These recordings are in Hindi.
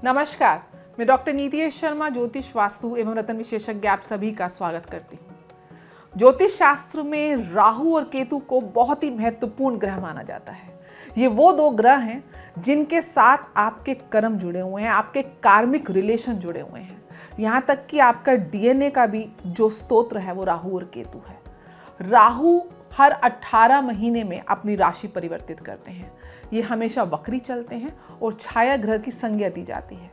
नमस्कार, मैं डॉक्टर नीतीश शर्मा, ज्योतिष, वास्तु एवं रत्न विशेषज्ञ आप सभी का स्वागत करती हूँ। ज्योतिष शास्त्र में राहु और केतु को बहुत ही महत्वपूर्ण ग्रह माना जाता है। ये वो दो ग्रह हैं जिनके साथ आपके कर्म जुड़े हुए हैं, आपके कार्मिक रिलेशन जुड़े हुए हैं। यहाँ तक कि आपका डीएनए का भी जो स्तोत्र है वो राहु और केतु है। राहु हर 18 महीने में अपनी राशि परिवर्तित करते हैं। ये हमेशा वक्री चलते हैं और छाया ग्रह की संज्ञा दी जाती है।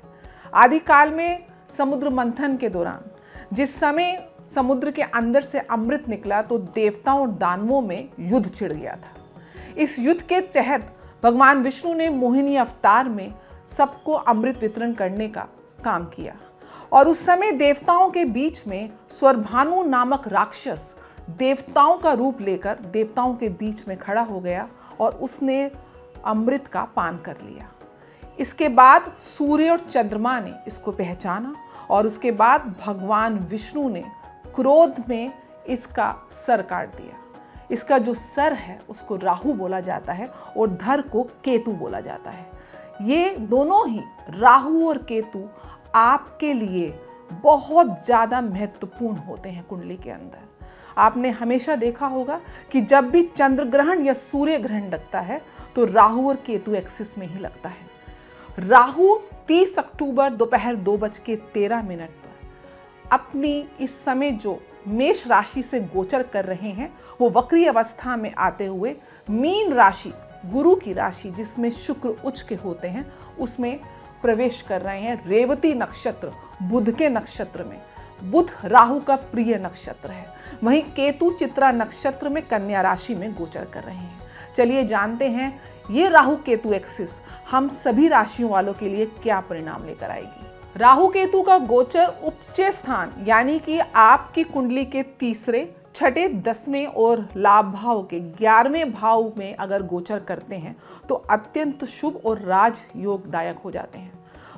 आदिकाल में समुद्र मंथन के दौरान जिस समय समुद्र के अंदर से अमृत निकला तो देवताओं और दानवों में युद्ध छिड़ गया था। इस युद्ध के तहत भगवान विष्णु ने मोहिनी अवतार में सबको अमृत वितरण करने का काम किया और उस समय देवताओं के बीच में स्वरभानु नामक राक्षस देवताओं का रूप लेकर देवताओं के बीच में खड़ा हो गया और उसने अमृत का पान कर लिया। इसके बाद सूर्य और चंद्रमा ने इसको पहचाना और उसके बाद भगवान विष्णु ने क्रोध में इसका सर काट दिया। इसका जो सर है उसको राहु बोला जाता है और धड़ को केतु बोला जाता है। ये दोनों ही राहु और केतु आपके लिए बहुत ज़्यादा महत्वपूर्ण होते हैं कुंडली के अंदर। आपने हमेशा देखा होगा कि जब भी चंद्र ग्रहण या सूर्य ग्रहण लगता है तो राहु और केतु एक्सिस में ही लगता है। राहु 30 अक्टूबर दोपहर 2:13 पर अपनी इस समय जो मेष राशि से गोचर कर रहे हैं वो वक्री अवस्था में आते हुए मीन राशि, गुरु की राशि जिसमें शुक्र उच्च के होते हैं, उसमें प्रवेश कर रहे हैं। रेवती नक्षत्र बुध के नक्षत्र में, बुध राहु का प्रिय नक्षत्र है। वहीं केतु चित्रा नक्षत्र में कन्या राशि में गोचर कर रहे हैं। चलिए जानते हैं ये राहु केतु एक्सिस हम सभी राशियों वालों के लिए क्या परिणाम लेकर आएगी। राहु केतु का गोचर उपचय स्थान यानी कि आपकी कुंडली के तीसरे, छठे, 10वें और लाभ भाव के 11वें भाव में अगर गोचर करते हैं तो अत्यंत शुभ और राज योगदायक हो जाते हैं।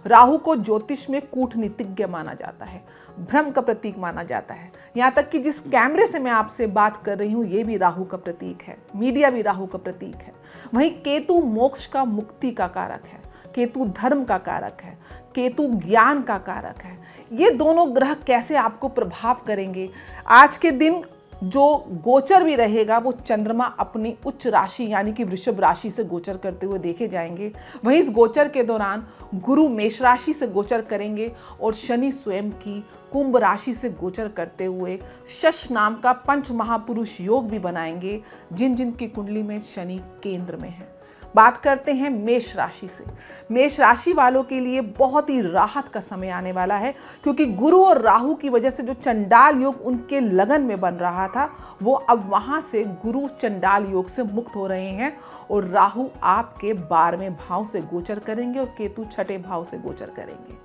राहु को ज्योतिष में कूटनीतिज्ञ माना जाता है, भ्रम का प्रतीक माना जाता है। यहाँ तक कि जिस कैमरे से मैं आपसे बात कर रही हूँ ये भी राहु का प्रतीक है, मीडिया भी राहु का प्रतीक है। वहीं केतु मोक्ष का, मुक्ति का कारक है, केतु धर्म का कारक है, केतु ज्ञान का कारक है। ये दोनों ग्रह कैसे आपको प्रभाव करेंगे, आज के दिन जो गोचर भी रहेगा वो चंद्रमा अपनी उच्च राशि यानी कि वृषभ राशि से गोचर करते हुए देखे जाएंगे। वहीं इस गोचर के दौरान गुरु मेष राशि से गोचर करेंगे और शनि स्वयं की कुंभ राशि से गोचर करते हुए शश नाम का पंच महापुरुष योग भी बनाएंगे जिन जिन की कुंडली में शनि केंद्र में है। बात करते हैं मेष राशि से। मेष राशि वालों के लिए बहुत ही राहत का समय आने वाला है क्योंकि गुरु और राहु की वजह से जो चंडाल योग उनके लगन में बन रहा था वो अब वहां से गुरु चंडाल योग से मुक्त हो रहे हैं और राहु आपके 12वें भाव से गोचर करेंगे और केतु छठे भाव से गोचर करेंगे।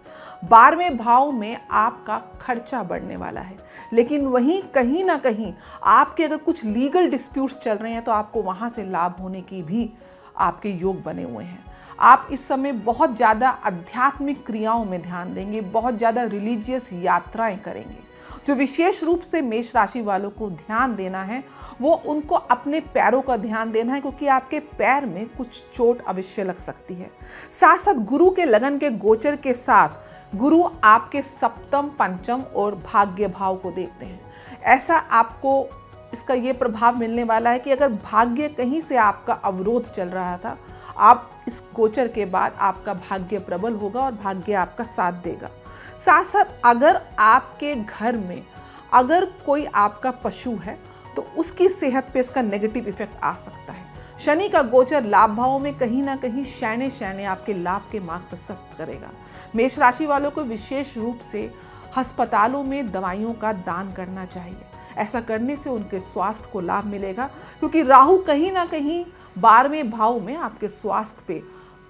12वें भाव में आपका खर्चा बढ़ने वाला है, लेकिन वहीं कहीं ना कहीं आपके अगर कुछ लीगल डिस्प्यूट्स चल रहे हैं तो आपको वहां से लाभ होने की भी आपके योग बने हुए हैं। आप इस समय बहुत ज़्यादा आध्यात्मिक क्रियाओं में ध्यान देंगे, बहुत ज़्यादा रिलीजियस यात्राएं करेंगे। जो विशेष रूप से मेष राशि वालों को ध्यान देना है वो उनको अपने पैरों का ध्यान देना है क्योंकि आपके पैर में कुछ चोट अवश्य लग सकती है। साथ साथ गुरु के लगन के गोचर के साथ गुरु आपके सप्तम, पंचम और भाग्य भाव को देखते हैं। ऐसा आपको इसका ये प्रभाव मिलने वाला है कि अगर भाग्य कहीं से आपका अवरोध चल रहा था, आप इस गोचर के बाद आपका भाग्य प्रबल होगा और भाग्य आपका साथ देगा। साथ साथ अगर आपके घर में अगर कोई आपका पशु है तो उसकी सेहत पे इसका नेगेटिव इफेक्ट आ सकता है। शनि का गोचर लाभ भावों में कहीं ना कहीं शैने शैने आपके लाभ के मार्ग प्रशस्त करेगा। मेष राशि वालों को विशेष रूप से अस्पतालों में दवाइयों का दान करना चाहिए। ऐसा करने से उनके स्वास्थ्य को लाभ मिलेगा क्योंकि राहु कहीं ना कहीं 12वें भाव में आपके स्वास्थ्य पे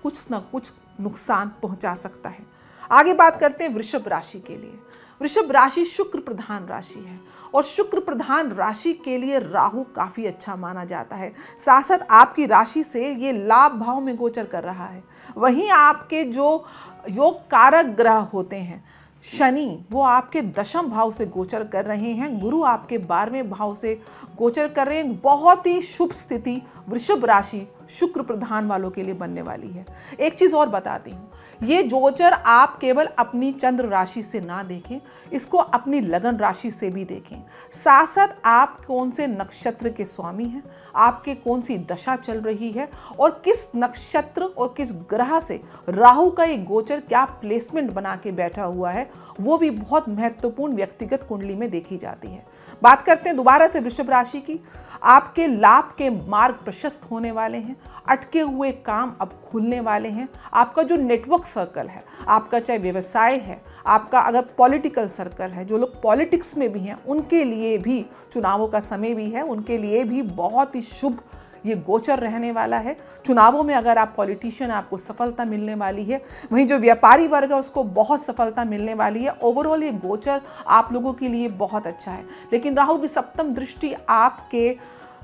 कुछ ना कुछ नुकसान पहुंचा सकता है। आगे बात करते हैं वृषभ राशि के लिए। वृषभ राशि शुक्र प्रधान राशि है और शुक्र प्रधान राशि के लिए राहु काफ़ी अच्छा माना जाता है। साथ साथ आपकी राशि से ये लाभ भाव में गोचर कर रहा है। वहीं आपके जो योग कारक ग्रह होते हैं शनि वो आपके 10वें भाव से गोचर कर रहे हैं, गुरु आपके 12वें भाव से गोचर कर रहे हैं। बहुत ही शुभ स्थिति वृषभ राशि शुक्र प्रधान वालों के लिए बनने वाली है। एक चीज और बताती हूँ, ये गोचर आप केवल अपनी चंद्र राशि से ना देखें, इसको अपनी लगन राशि से भी देखें। साथ साथ आप कौन से नक्षत्र के स्वामी हैं, आपके कौन सी दशा चल रही है और किस नक्षत्र और किस ग्रह से राहु का ये गोचर क्या प्लेसमेंट बना के बैठा हुआ है, वो भी बहुत महत्वपूर्ण व्यक्तिगत कुंडली में देखी जाती है। बात करते हैं दोबारा से वृषभ राशि की। आपके लाभ के मार्ग प्रशस्त होने वाले हैं, अटके हुए काम अब खुलने वाले हैं। आपका जो नेटवर्क सर्कल है, आपका चाहे व्यवसाय है, आपका अगर पॉलिटिकल सर्कल है, जो लोग पॉलिटिक्स में भी हैं उनके लिए भी चुनावों का समय भी है, उनके लिए भी बहुत ही शुभ ये गोचर रहने वाला है। चुनावों में अगर आप पॉलिटिशियन, आपको सफलता मिलने वाली है, वहीं जो व्यापारी वर्ग है उसको बहुत सफलता मिलने वाली है। ओवरऑल ये गोचर आप लोगों के लिए बहुत अच्छा है। लेकिन राहु की सप्तम दृष्टि आपके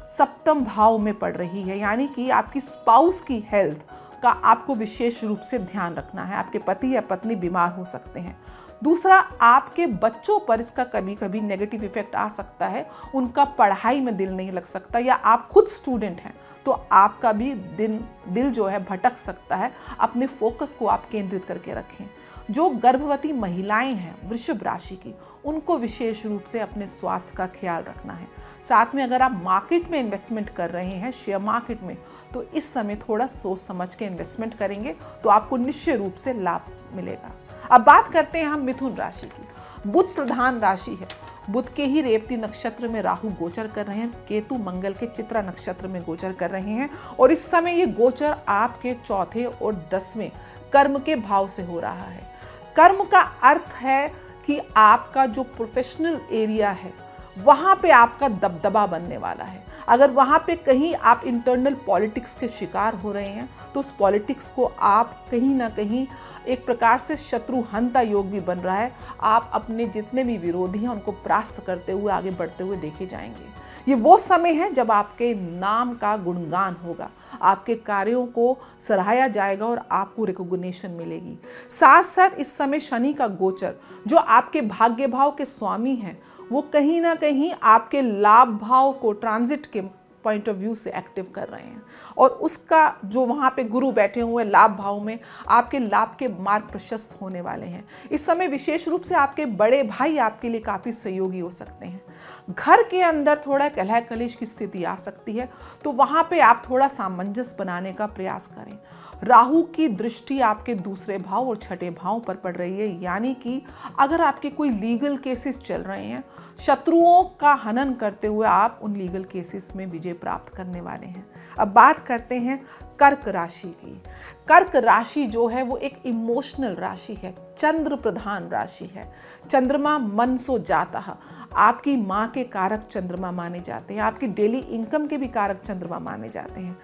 सप्तम भाव में पड़ रही है, यानी कि आपकी स्पाउस की हेल्थ का आपको विशेष रूप से ध्यान रखना है। आपके पति या पत्नी बीमार हो सकते हैं। दूसरा, आपके बच्चों पर इसका कभी कभी नेगेटिव इफेक्ट आ सकता है, उनका पढ़ाई में दिल नहीं लग सकता, या आप खुद स्टूडेंट हैं तो आपका भी दिल जो है भटक सकता है। अपने फोकस को आप केंद्रित करके रखें। जो गर्भवती महिलाएं हैं वृषभ राशि की, उनको विशेष रूप से अपने स्वास्थ्य का ख्याल रखना है। साथ में अगर आप मार्केट में इन्वेस्टमेंट कर रहे हैं, शेयर मार्केट में, तो इस समय थोड़ा सोच समझ के इन्वेस्टमेंट करेंगे तो आपको निश्चित रूप से लाभ मिलेगा। अब बात करते हैं हम मिथुन राशि की। बुध प्रधान राशि है। बुध के ही रेवती नक्षत्र में राहु गोचर कर रहे हैं, केतु मंगल के चित्रा नक्षत्र में गोचर कर रहे हैं, और इस समय ये गोचर आपके चौथे और 10वें कर्म के भाव से हो रहा है। कर्म का अर्थ है कि आपका जो प्रोफेशनल एरिया है वहाँ पे आपका दबदबा बनने वाला है। अगर वहाँ पे कहीं आप इंटरनल पॉलिटिक्स के शिकार हो रहे हैं तो उस पॉलिटिक्स को आप कहीं ना कहीं एक प्रकार से शत्रुहंता योग भी बन रहा है। आप अपने जितने भी विरोधी हैं उनको परास्त करते हुए आगे बढ़ते हुए देखे जाएंगे। ये वो समय है जब आपके नाम का गुणगान होगा, आपके कार्यों को सराहाया जाएगा और आपको रिकॉग्निशन मिलेगी। साथ साथ इस समय शनि का गोचर, जो आपके भाग्य भाव के स्वामी हैं, वो कहीं ना कहीं आपके लाभ भाव को ट्रांजिट के पॉइंट ऑफ व्यू से एक्टिव कर रहे हैं, और उसका जो वहाँ पे गुरु बैठे हुए लाभ भाव में, आपके लाभ के मार्ग प्रशस्त होने वाले हैं। इस समय विशेष रूप से आपके बड़े भाई आपके लिए काफ़ी सहयोगी हो सकते हैं। घर के अंदर थोड़ा कलह कलेश की स्थिति आ सकती है, तो वहाँ पे आप थोड़ा सामंजस्य बनाने का प्रयास करें। राहु की दृष्टि आपके दूसरे भाव और छठे भाव पर पड़ रही है, यानी कि अगर आपके कोई लीगल केसेस चल रहे हैं, शत्रुओं का हनन करते हुए आप उन लीगल केसेस में विजय प्राप्त करने वाले हैं। अब बात करते हैं कर्क राशि की। कर्क राशि जो है वो एक इमोशनल राशि है, चंद्र प्रधान राशि है। चंद्रमा मन सो जाता है, आपकी माँ के कारक चंद्रमा माने जाते हैं, आपकी डेली इनकम के भी कारक चंद्रमा माने जाते हैं।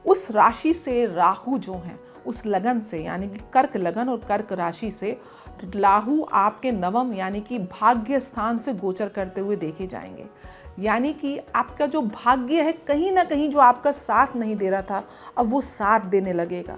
उस राशि से राहु जो है, उस लगन से, यानी कि कर्क लगन और कर्क राशि से राहु आपके नवम यानी कि भाग्य स्थान से गोचर करते हुए देखे जाएंगे। यानी कि आपका जो भाग्य है, कहीं ना कहीं जो आपका साथ नहीं दे रहा था, अब वो साथ देने लगेगा।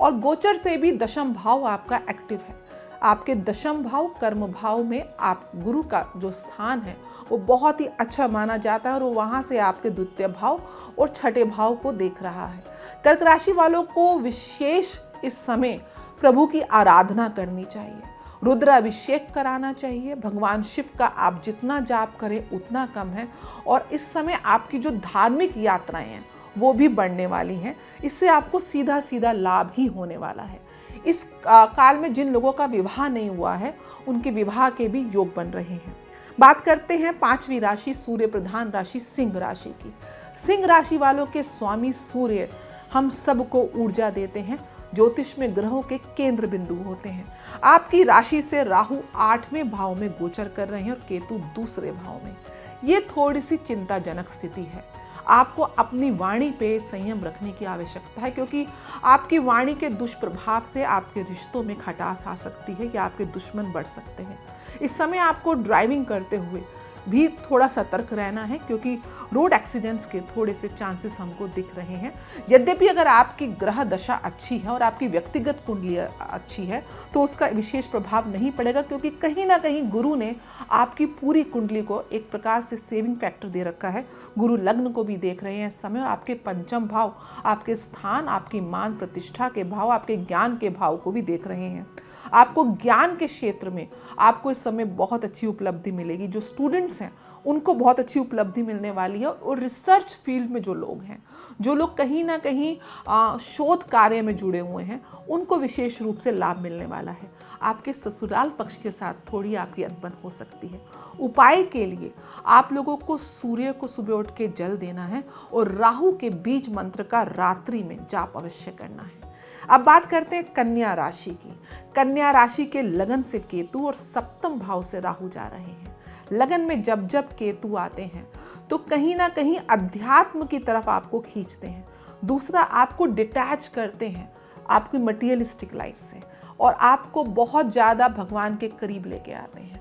और गोचर से भी दशम भाव आपका एक्टिव है। आपके दशम भाव कर्म भाव में आप गुरु का जो स्थान है वो बहुत ही अच्छा माना जाता है, और वो वहाँ से आपके द्वितीय भाव और छठे भाव को देख रहा है। कर्क राशि वालों को विशेष इस समय प्रभु की आराधना करनी चाहिए, रुद्राभिषेक कराना चाहिए। भगवान शिव का आप जितना जाप करें उतना कम है, और इस समय आपकी जो धार्मिक यात्राएं हैं वो भी बढ़ने वाली हैं। इससे आपको सीधा सीधा लाभ ही होने वाला है। इस काल में जिन लोगों का विवाह नहीं हुआ है उनके विवाह के भी योग बन रहे हैं। बात करते हैं पांचवी राशि, सूर्य प्रधान राशि सिंह राशि की। सिंह राशि वालों के स्वामी सूर्य हम सबको ऊर्जा देते हैं, ज्योतिष में ग्रहों के केंद्र बिंदु होते हैं। आपकी राशि से राहु 8वें भाव में गोचर कर रहे हैं और केतु दूसरे भाव में। ये थोड़ी सी चिंताजनक स्थिति है। आपको अपनी वाणी पे संयम रखने की आवश्यकता है, क्योंकि आपकी वाणी के दुष्प्रभाव से आपके रिश्तों में खटास आ सकती है या आपके दुश्मन बढ़ सकते हैं। इस समय आपको ड्राइविंग करते हुए भी थोड़ा सतर्क रहना है, क्योंकि रोड एक्सीडेंट्स के थोड़े से चांसेस हमको दिख रहे हैं। यद्यपि अगर आपकी ग्रह दशा अच्छी है और आपकी व्यक्तिगत कुंडली अच्छी है तो उसका विशेष प्रभाव नहीं पड़ेगा, क्योंकि कहीं ना कहीं गुरु ने आपकी पूरी कुंडली को एक प्रकार से सेविंग फैक्टर दे रखा है। गुरु लग्न को भी देख रहे हैं इस समय, आपके पंचम भाव, आपके स्थान, आपकी मान प्रतिष्ठा के भाव, आपके ज्ञान के भाव को भी देख रहे हैं। आपको ज्ञान के क्षेत्र में आपको इस समय बहुत अच्छी उपलब्धि मिलेगी। जो स्टूडेंट्स हैं उनको बहुत अच्छी उपलब्धि मिलने वाली है, और रिसर्च फील्ड में जो लोग हैं, जो लोग कहीं ना कहीं शोध कार्य में जुड़े हुए हैं, उनको विशेष रूप से लाभ मिलने वाला है। आपके ससुराल पक्ष के साथ थोड़ी आपकी अनबन हो सकती है। उपाय के लिए आप लोगों को सूर्य को सुबह उठ के जल देना है और राहु के बीज मंत्र का रात्रि में जाप अवश्य करना है। अब बात करते हैं कन्या राशि की। कन्या राशि के लगन से केतु और सप्तम भाव से राहु जा रहे हैं। लगन में जब जब केतु आते हैं तो कहीं ना कहीं अध्यात्म की तरफ आपको खींचते हैं। दूसरा, आपको डिटैच करते हैं आपकी मटीरियलिस्टिक लाइफ से, और आपको बहुत ज़्यादा भगवान के करीब लेके आते हैं।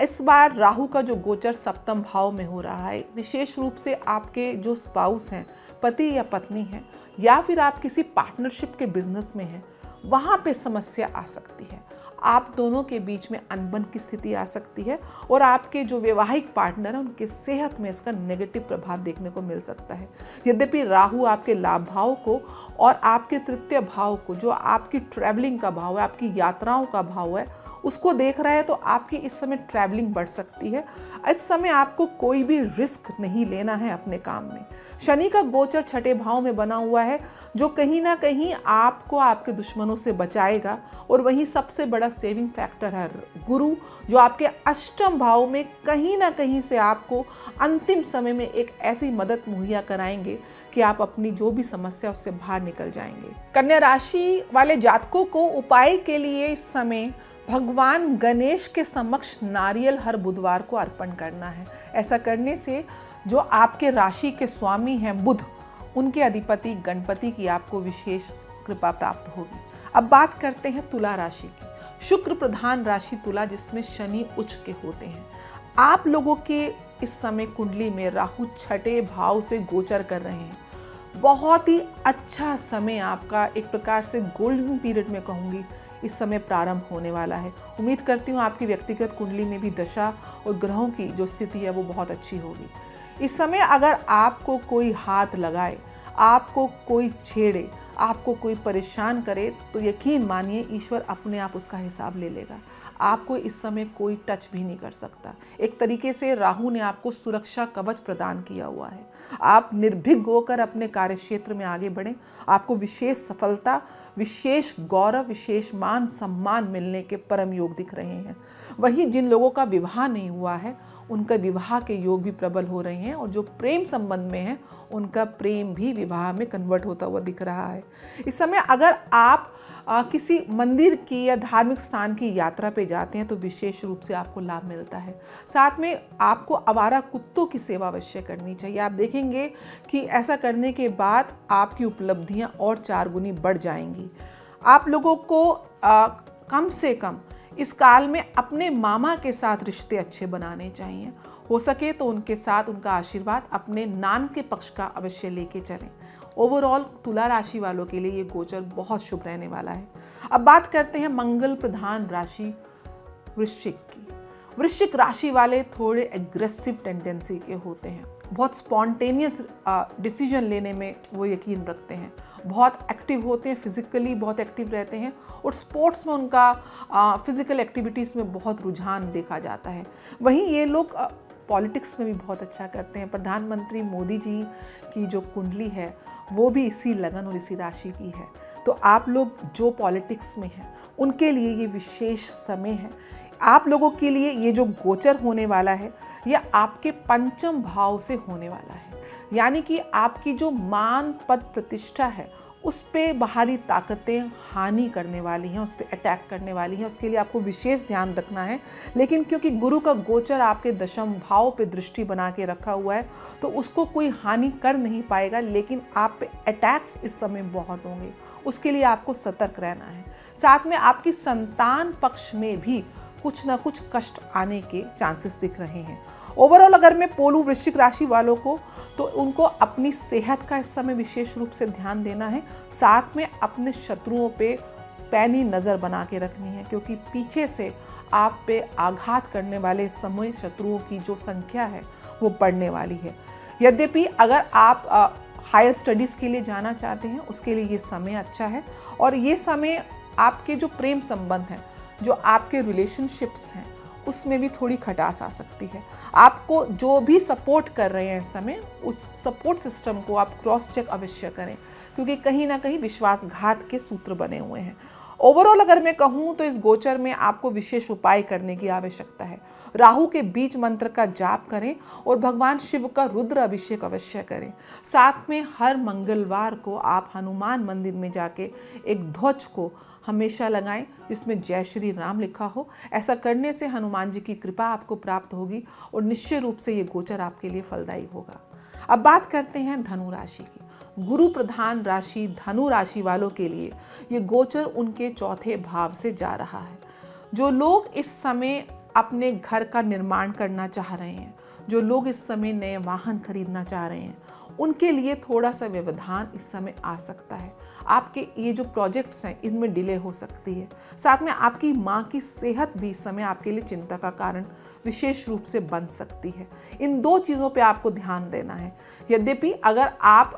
इस बार राहु का जो गोचर सप्तम भाव में हो रहा है, विशेष रूप से आपके जो स्पाउस हैं, पति या पत्नी हैं, या फिर आप किसी पार्टनरशिप के बिजनेस में हैं, वहाँ पे समस्या आ सकती है। आप दोनों के बीच में अनबन की स्थिति आ सकती है, और आपके जो वैवाहिक पार्टनर हैं उनके सेहत में इसका नेगेटिव प्रभाव देखने को मिल सकता है। यद्यपि राहु आपके लाभ भाव को और आपके तृतीय भाव को, जो आपकी ट्रैवलिंग का भाव है, आपकी यात्राओं का भाव है, उसको देख रहा है, तो आपकी इस समय ट्रैवलिंग बढ़ सकती है। इस समय आपको कोई भी रिस्क नहीं लेना है अपने काम में। शनि का गोचर छठे भाव में बना हुआ है, जो कहीं ना कहीं आपको आपके दुश्मनों से बचाएगा। और वहीं सबसे बड़ा सेविंग फैक्टर है गुरु, जो आपके अष्टम भाव में कहीं ना कहीं से आपको अंतिम समय में एक ऐसी मदद मुहैया कराएंगे कि आप अपनी जो भी समस्या उससे बाहर निकल जाएंगे। कन्या राशि वाले जातकों को उपाय के लिए इस समय भगवान गणेश के समक्ष नारियल हर बुधवार को अर्पण करना है। ऐसा करने से जो आपके राशि के स्वामी हैं बुध, उनके अधिपति गणपति की आपको विशेष कृपा प्राप्त होगी। अब बात करते हैं तुला राशि की। शुक्र प्रधान राशि तुला, जिसमें शनि उच्च के होते हैं। आप लोगों के इस समय कुंडली में राहु छठे भाव से गोचर कर रहे हैं। बहुत ही अच्छा समय आपका, एक प्रकार से गोल्डन पीरियड में कहूँगी, इस समय प्रारंभ होने वाला है। उम्मीद करती हूँ आपकी व्यक्तिगत कुंडली में भी दशा और ग्रहों की जो स्थिति है वो बहुत अच्छी होगी। इस समय अगर आपको कोई हाथ लगाए, आपको कोई छेड़े, आपको कोई परेशान करे, तो यकीन मानिए ईश्वर अपने आप उसका हिसाब ले लेगा। आपको इस समय कोई टच भी नहीं कर सकता। एक तरीके से राहु ने आपको सुरक्षा कवच प्रदान किया हुआ है। आप निर्भीक होकर अपने कार्यक्षेत्र में आगे बढ़ें। आपको विशेष सफलता, विशेष गौरव, विशेष मान सम्मान मिलने के परम योग दिख रहे हैं। वहीं जिन लोगों का विवाह नहीं हुआ है, उनका विवाह के योग भी प्रबल हो रहे हैं, और जो प्रेम संबंध में है उनका प्रेम भी विवाह में कन्वर्ट होता हुआ दिख रहा है। इस समय अगर आप किसी मंदिर की या धार्मिक स्थान की यात्रा पे जाते हैं तो विशेष रूप से आपको लाभ मिलता है। साथ में आपको आवारा कुत्तों की सेवा अवश्य करनी चाहिए। आप देखेंगे कि ऐसा करने के बाद आपकी उपलब्धियां और 4 गुनी बढ़ जाएंगी। आप लोगों को कम से कम इस काल में अपने मामा के साथ रिश्ते अच्छे बनाने चाहिए। हो सके तो उनके साथ उनका आशीर्वाद अपने नान के पक्ष का अवश्य लेके चलें। ओवरऑल तुला राशि वालों के लिए ये गोचर बहुत शुभ रहने वाला है। अब बात करते हैं मंगल प्रधान राशि वृश्चिक की। वृश्चिक राशि वाले थोड़े एग्रेसिव टेंडेंसी के होते हैं। बहुत स्पॉन्टेनियस डिसीजन लेने में वो यकीन रखते हैं। बहुत एक्टिव होते हैं, फिजिकली बहुत एक्टिव रहते हैं, और स्पोर्ट्स में उनका फिजिकल एक्टिविटीज़ में बहुत रुझान देखा जाता है। वहीं ये लोग पॉलिटिक्स में भी बहुत अच्छा करते हैं। प्रधानमंत्री मोदी जी की जो कुंडली है वो भी इसी लगन और इसी राशि की है। तो आप लोग जो पॉलिटिक्स में हैं उनके लिए ये विशेष समय है। आप लोगों के लिए ये जो गोचर होने वाला है ये आपके पंचम भाव से होने वाला है, यानी कि आपकी जो मान पद प्रतिष्ठा है उस पे बाहरी ताकतें हानि करने वाली हैं, उस पे अटैक करने वाली हैं। उसके लिए आपको विशेष ध्यान रखना है। लेकिन क्योंकि गुरु का गोचर आपके दशम भाव पे दृष्टि बना के रखा हुआ है तो उसको कोई हानि कर नहीं पाएगा, लेकिन आप पे अटैक्स इस समय बहुत होंगे। उसके लिए आपको सतर्क रहना है। साथ में आपकी संतान पक्ष में भी कुछ ना कुछ कष्ट आने के चांसेस दिख रहे हैं। ओवरऑल अगर मैं बोलूं वृश्चिक राशि वालों को, तो उनको अपनी सेहत का इस समय विशेष रूप से ध्यान देना है। साथ में अपने शत्रुओं पे पैनी नज़र बना के रखनी है, क्योंकि पीछे से आप पे आघात करने वाले इस समय शत्रुओं की जो संख्या है वो बढ़ने वाली है। यद्यपि अगर आप हायर स्टडीज़ के लिए जाना चाहते हैं, उसके लिए ये समय अच्छा है। और ये समय आपके जो प्रेम संबंध हैं, जो आपके रिलेशनशिप्स हैं, उसमें भी थोड़ी खटास आ सकती है। आपको जो भी सपोर्ट कर रहे हैं इस समय, उस सपोर्ट सिस्टम को आप क्रॉस चेक अवश्य करें, क्योंकि कहीं ना कहीं विश्वासघात के सूत्र बने हुए हैं। ओवरऑल अगर मैं कहूँ तो इस गोचर में आपको विशेष उपाय करने की आवश्यकता है। राहु के बीज मंत्र का जाप करें और भगवान शिव का रुद्र अभिषेक अवश्य करें। साथ में हर मंगलवार को आप हनुमान मंदिर में जाके एक ध्वज को हमेशा लगाएं जिसमें जय श्री राम लिखा हो। ऐसा करने से हनुमान जी की कृपा आपको प्राप्त होगी और निश्चय रूप से ये गोचर आपके लिए फलदायी होगा। अब बात करते हैं धनु राशि की। गुरु प्रधान राशि धनु राशि वालों के लिए ये गोचर उनके चौथे भाव से जा रहा है। जो लोग इस समय अपने घर का निर्माण करना चाह रहे हैं, जो लोग इस समय नए वाहन खरीदना चाह रहे हैं, उनके लिए थोड़ा सा व्यवधान इस समय आ सकता है। आपके ये जो प्रोजेक्ट्स हैं इनमें डिले हो सकती है। साथ में आपकी माँ की सेहत भी इस समय आपके लिए चिंता का कारण विशेष रूप से बन सकती है। इन दो चीज़ों पे आपको ध्यान देना है। यद्यपि अगर आप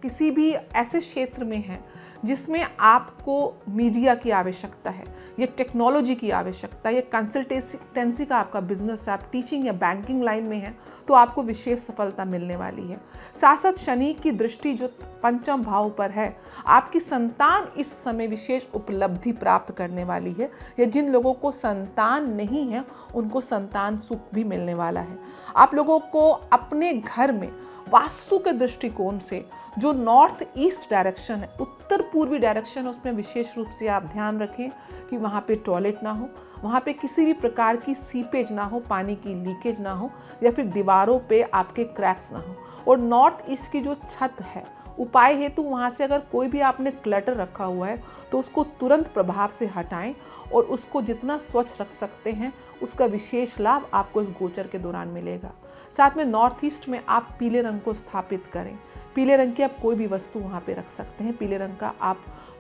किसी भी ऐसे क्षेत्र में हैं जिसमें आपको मीडिया की आवश्यकता है, या टेक्नोलॉजी की आवश्यकता है, या कंसल्टेंसी का आपका बिजनेस है, आप टीचिंग या बैंकिंग लाइन में हैं, तो आपको विशेष सफलता मिलने वाली है। साथ साथ शनि की दृष्टि जो पंचम भाव पर है, आपकी संतान इस समय विशेष उपलब्धि प्राप्त करने वाली है, या जिन लोगों को संतान नहीं है उनको संतान सुख भी मिलने वाला है। आप लोगों को अपने घर में वास्तु के दृष्टिकोण से जो नॉर्थ ईस्ट डायरेक्शन है, उत्तर पूर्वी डायरेक्शन है, उसमें विशेष रूप से आप ध्यान रखें कि वहाँ पे टॉयलेट ना हो, वहाँ पे किसी भी प्रकार की सीपेज ना हो, पानी की लीकेज ना हो, या फिर दीवारों पे आपके क्रैक्स ना हो। और नॉर्थ ईस्ट की जो छत है, उपाय हेतु वहाँ से अगर कोई भी आपने क्लटर रखा हुआ है तो उसको तुरंत प्रभाव से हटाएं और उसको जितना स्वच्छ रख सकते हैं उसका विशेष लाभ आपको इस गोचर के दौरान मिलेगा। साथ में नॉर्थ ईस्ट में आप पीले रंग को स्थापित करें। पीले रंग की आप कोई भी वस्तु वहाँ पे रख सकते हैं। पीले रंग का आप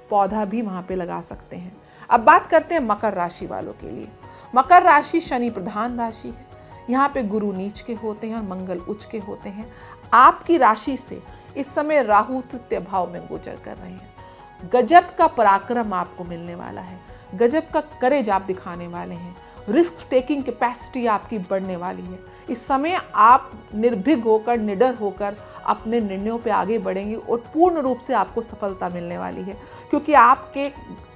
पौधा भी वहाँ पे लगा सकते हैं। अब बात करते हैं मकर राशि वालों के लिए। मकर राशि शनि प्रधान राशि है। यहाँ पे गुरु नीच के होते हैं और मंगल उच्च के होते हैं। आपकी राशि से इस समय राहु तृतीय भाव में गोचर कर रहे हैं। गजब का पराक्रम आपको मिलने वाला है, गजब का करेज आप दिखाने वाले हैं, रिस्क टेकिंग कैपेसिटी आपकी बढ़ने वाली है। इस समय आप निर्भीक होकर, निडर होकर अपने निर्णयों पे आगे बढ़ेंगे और पूर्ण रूप से आपको सफलता मिलने वाली है, क्योंकि आपके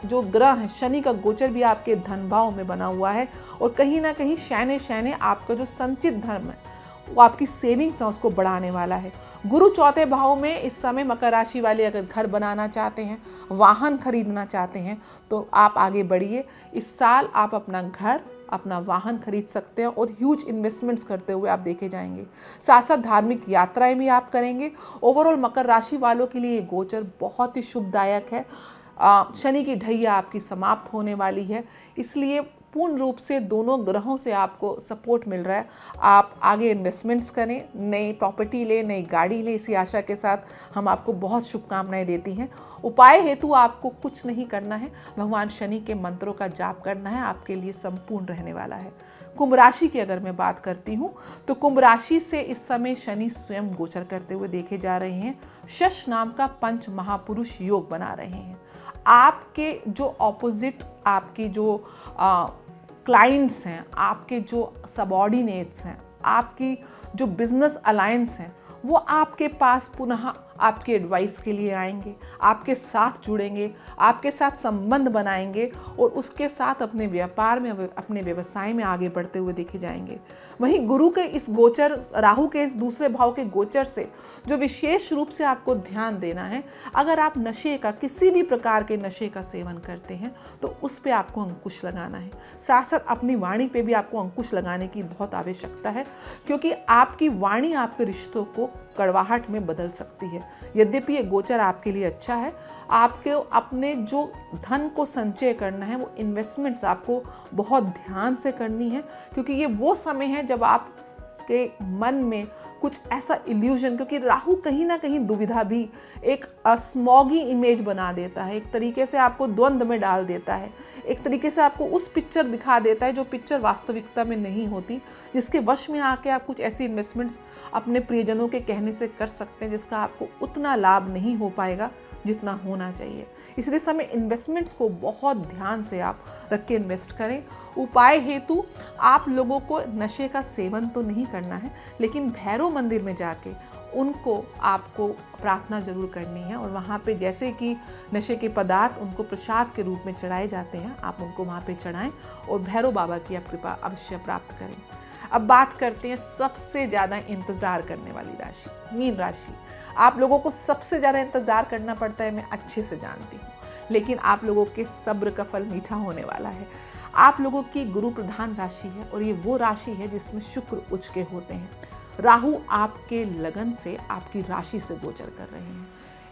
जो ग्रह हैं, शनि का गोचर भी आपके धन भाव में बना हुआ है और कहीं ना कहीं शैने शैने आपका जो संचित धर्म है वो आपकी सेविंग्स है उसको बढ़ाने वाला है। गुरु चौथे भाव में इस समय मकर राशि वाले अगर घर बनाना चाहते हैं, वाहन खरीदना चाहते हैं, तो आप आगे बढ़िए। इस साल आप अपना घर, अपना वाहन खरीद सकते हैं और ह्यूज इन्वेस्टमेंट्स करते हुए आप देखे जाएंगे। साथ साथ धार्मिक यात्राएं भी आप करेंगे। ओवरऑल मकर राशि वालों के लिए ये गोचर बहुत ही शुभदायक है। शनि की ढैया आपकी समाप्त होने वाली है, इसलिए पूर्ण रूप से दोनों ग्रहों से आपको सपोर्ट मिल रहा है। आप आगे इन्वेस्टमेंट्स करें, नई प्रॉपर्टी लें, नई गाड़ी लें, इसी आशा के साथ हम आपको बहुत शुभकामनाएं देती हैं। उपाय हेतु आपको कुछ नहीं करना है, भगवान शनि के मंत्रों का जाप करना है, आपके लिए संपूर्ण रहने वाला है। कुंभ राशि की अगर मैं बात करती हूँ तो कुंभ राशि से इस समय शनि स्वयं गोचर करते हुए देखे जा रहे हैं। शश नाम का पंच महापुरुष योग बना रहे हैं। आपके जो ऑपोजिट, आपकी जो क्लाइंट्स हैं, आपके जो सबऑर्डिनेट्स हैं, आपकी जो बिजनेस अलायंस हैं, वो आपके पास पुनः आपके एडवाइस के लिए आएंगे, आपके साथ जुड़ेंगे, आपके साथ संबंध बनाएंगे और उसके साथ अपने व्यापार में, अपने व्यवसाय में आगे बढ़ते हुए देखे जाएंगे। वहीं गुरु के इस गोचर, राहु के इस दूसरे भाव के गोचर से जो विशेष रूप से आपको ध्यान देना है, अगर आप नशे का, किसी भी प्रकार के नशे का सेवन करते हैं तो उस पर आपको अंकुश लगाना है। साथ साथ अपनी वाणी पे भी आपको अंकुश लगाने की बहुत आवश्यकता है, क्योंकि आपकी वाणी आपके रिश्तों को कड़वाहट में बदल सकती है। यद्यपि ये गोचर आपके लिए अच्छा है, आपके अपने जो धन को संचय करना है वो इन्वेस्टमेंट्स आपको बहुत ध्यान से करनी है, क्योंकि ये वो समय है जब आपके मन में कुछ ऐसा इल्यूजन, क्योंकि राहु कहीं ना कहीं दुविधा भी, एक स्मॉगी इमेज बना देता है, एक तरीके से आपको द्वंद्व में डाल देता है, एक तरीके से आपको उस पिक्चर दिखा देता है जो पिक्चर वास्तविकता में नहीं होती, जिसके वश में आके आप कुछ ऐसी इन्वेस्टमेंट्स अपने प्रियजनों के कहने से कर सकते हैं जिसका आपको उतना लाभ नहीं हो पाएगा जितना होना चाहिए। इसलिए समय इन्वेस्टमेंट्स को बहुत ध्यान से आप रख के इन्वेस्ट करें। उपाय हेतु आप लोगों को नशे का सेवन तो नहीं करना है, लेकिन भैरव मंदिर में जाके उनको आपको प्रार्थना जरूर करनी है, और वहाँ पे जैसे कि नशे के पदार्थ उनको प्रसाद के रूप में चढ़ाए जाते हैं, आप उनको वहाँ पे चढ़ाएं और भैरव बाबा की आप कृपा अवश्य प्राप्त करें। अब बात करते हैं सबसे ज़्यादा इंतज़ार करने वाली राशि, मीन राशि। आप लोगों को सबसे ज़्यादा इंतज़ार करना पड़ता है, मैं अच्छे से जानती हूँ, लेकिन आप लोगों के सब्र का फल मीठा होने वाला है। आप लोगों की गुरु प्रधान राशि है और ये वो राशि है जिसमें शुक्र उच्च के होते हैं। राहु आपके लगन से आपकी राशि से गोचर कर रहे हैं।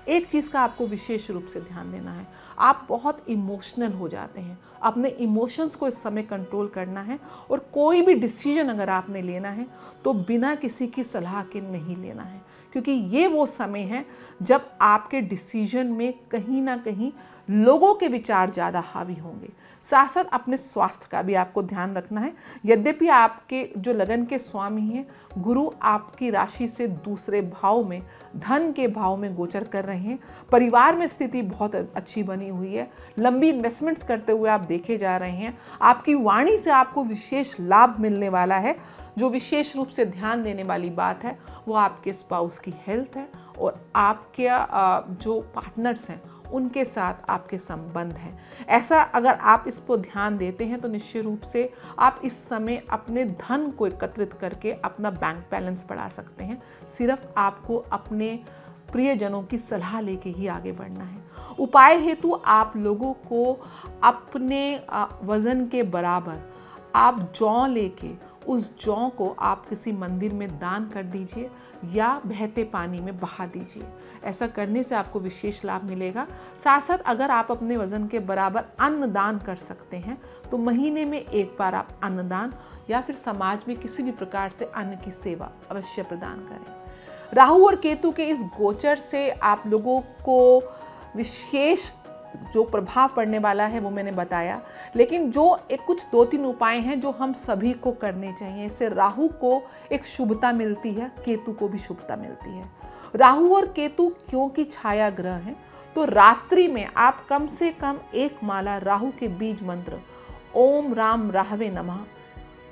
एक चीज़ का आपको विशेष रूप से ध्यान देना है, आप बहुत इमोशनल हो जाते हैं, अपने इमोशंस को इस समय कंट्रोल करना है, और कोई भी डिसीजन अगर आपने लेना है तो बिना किसी की सलाह के नहीं लेना है, क्योंकि ये वो समय है जब आपके डिसीजन में कहीं ना कहीं लोगों के विचार ज़्यादा हावी होंगे। साथ साथ अपने स्वास्थ्य का भी आपको ध्यान रखना है। यद्यपि आपके जो लगन के स्वामी हैं गुरु आपकी राशि से दूसरे भाव में, धन के भाव में गोचर कर रहे हैं, परिवार में स्थिति बहुत अच्छी बनी हुई है, लंबी इन्वेस्टमेंट्स करते हुए आप देखे जा रहे हैं, आपकी वाणी से आपको विशेष लाभ मिलने वाला है। जो विशेष रूप से ध्यान देने वाली बात है वो आपके स्पाउस की हेल्थ है, और आपके जो पार्टनर्स हैं उनके साथ आपके संबंध हैं। ऐसा अगर आप इस पर ध्यान देते हैं तो निश्चित रूप से आप इस समय अपने धन को एकत्रित करके अपना बैंक बैलेंस बढ़ा सकते हैं। सिर्फ आपको अपने प्रियजनों की सलाह लेके ही आगे बढ़ना है। उपाय हेतु आप लोगों को अपने वजन के बराबर आप जौ लेके उस जौ को आप किसी मंदिर में दान कर दीजिए या बहते पानी में बहा दीजिए। ऐसा करने से आपको विशेष लाभ मिलेगा। साथ साथ अगर आप अपने वजन के बराबर अन्न दान कर सकते हैं तो महीने में एक बार आप अन्नदान या फिर समाज में किसी भी प्रकार से अन्न की सेवा अवश्य प्रदान करें। राहु और केतु के इस गोचर से आप लोगों को विशेष जो प्रभाव पड़ने वाला है वो मैंने बताया, लेकिन जो कुछ 2-3 उपाय हैं जो हम सभी को करने चाहिए। इससे राहु को एक शुभता मिलती है, केतु को भी शुभता मिलती है। राहु और केतु क्योंकि छाया ग्रह हैं तो रात्रि में आप कम से कम एक माला राहु के बीज मंत्र ओम राम राहवे नमः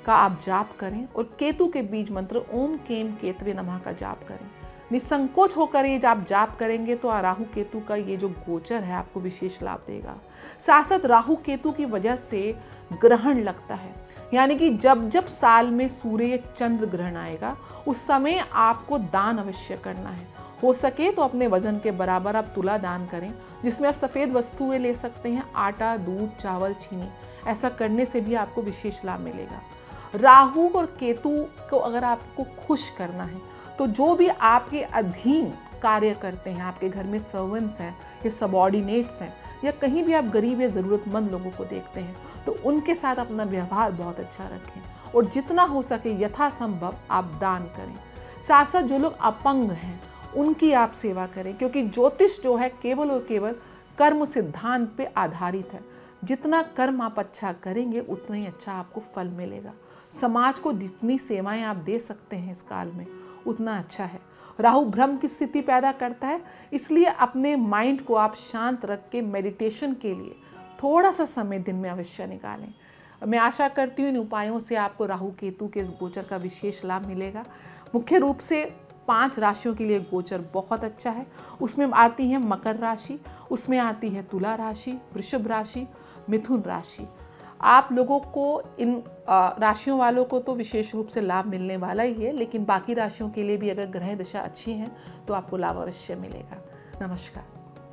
का आप जाप करें, और केतु के बीज मंत्र ओम केम केतवे नमः का जाप करें। निसंकोच होकर ये आप जाप करेंगे तो राहु केतु का ये जो गोचर है आपको विशेष लाभ देगा। साथ साथ राहु केतु की वजह से ग्रहण लगता है, यानी कि जब जब साल में सूर्य चंद्र ग्रहण आएगा उस समय आपको दान अवश्य करना है। हो सके तो अपने वजन के बराबर आप तुला दान करें, जिसमें आप सफ़ेद वस्तुएं ले सकते हैं, आटा, दूध, चावल, चीनी। ऐसा करने से भी आपको विशेष लाभ मिलेगा। राहु और केतु को अगर आपको खुश करना है तो जो भी आपके अधीन कार्य करते हैं, आपके घर में सर्वेंट्स हैं या सबॉर्डिनेट्स हैं या कहीं भी आप गरीब या ज़रूरतमंद लोगों को देखते हैं तो उनके साथ अपना व्यवहार बहुत अच्छा रखें, और जितना हो सके यथासंभव आप दान करें। साथ साथ जो लोग अपंग हैं उनकी आप सेवा करें, क्योंकि ज्योतिष जो है केवल और केवल कर्म सिद्धांत पे आधारित है। जितना कर्म आप अच्छा करेंगे उतना ही अच्छा आपको फल मिलेगा। समाज को जितनी सेवाएं आप दे सकते हैं इस काल में उतना अच्छा है। राहु भ्रम की स्थिति पैदा करता है, इसलिए अपने माइंड को आप शांत रख के मेडिटेशन के लिए थोड़ा सा समय दिन में अवश्य निकालें। मैं आशा करती हूँ इन उपायों से आपको राहु केतु के इस गोचर का विशेष लाभ मिलेगा। मुख्य रूप से 5 राशियों के लिए गोचर बहुत अच्छा है। उसमें आती है मकर राशि, उसमें आती है तुला राशि, वृषभ राशि, मिथुन राशि। आप लोगों को इन राशियों वालों को तो विशेष रूप से लाभ मिलने वाला ही है, लेकिन बाकी राशियों के लिए भी अगर ग्रह दशा अच्छी है तो आपको लाभ अवश्य मिलेगा। नमस्कार।